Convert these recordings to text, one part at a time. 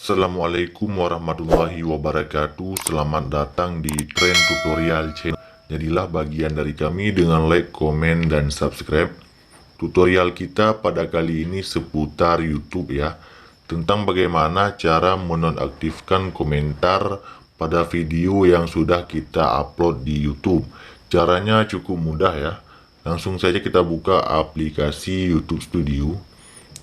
Assalamualaikum warahmatullahi wabarakatuh. Selamat datang di Trend Tutorial Channel. Jadilah bagian dari kami dengan like, komen, dan subscribe. Tutorial kita pada kali ini seputar YouTube ya, tentang bagaimana cara menonaktifkan komentar pada video yang sudah kita upload di YouTube. Caranya cukup mudah ya. Langsung saja kita buka aplikasi YouTube Studio.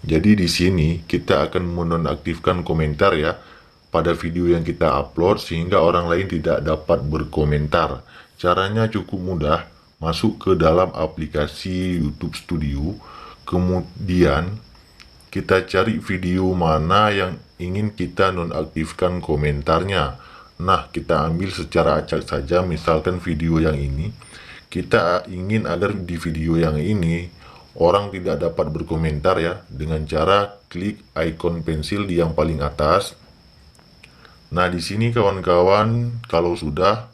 Jadi di sini kita akan menonaktifkan komentar ya pada video yang kita upload sehingga orang lain tidak dapat berkomentar. Caranya cukup mudah. Masuk ke dalam aplikasi YouTube Studio, kemudian kita cari video mana yang ingin kita nonaktifkan komentarnya. Nah, kita ambil secara acak saja, misalkan video yang ini. Kita ingin agar di video yang ini orang tidak dapat berkomentar ya, dengan cara klik icon pensil di yang paling atas. Nah, di sini kawan-kawan, kalau sudah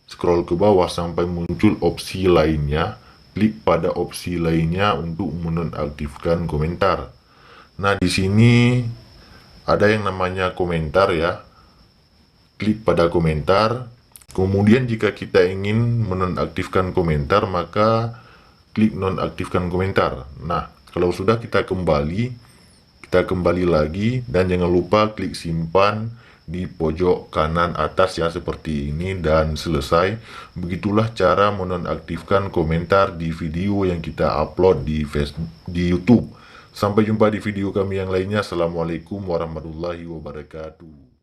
scroll ke bawah sampai muncul opsi lainnya, klik pada opsi lainnya untuk menonaktifkan komentar. Nah, di sini ada yang namanya komentar ya. Klik pada komentar. Kemudian jika kita ingin menonaktifkan komentar, maka klik nonaktifkan komentar. Nah, kalau sudah kita kembali lagi dan jangan lupa klik simpan di pojok kanan atas ya, seperti ini, dan selesai. Begitulah cara menonaktifkan komentar di video yang kita upload di YouTube. Sampai jumpa di video kami yang lainnya. Assalamualaikum warahmatullahi wabarakatuh.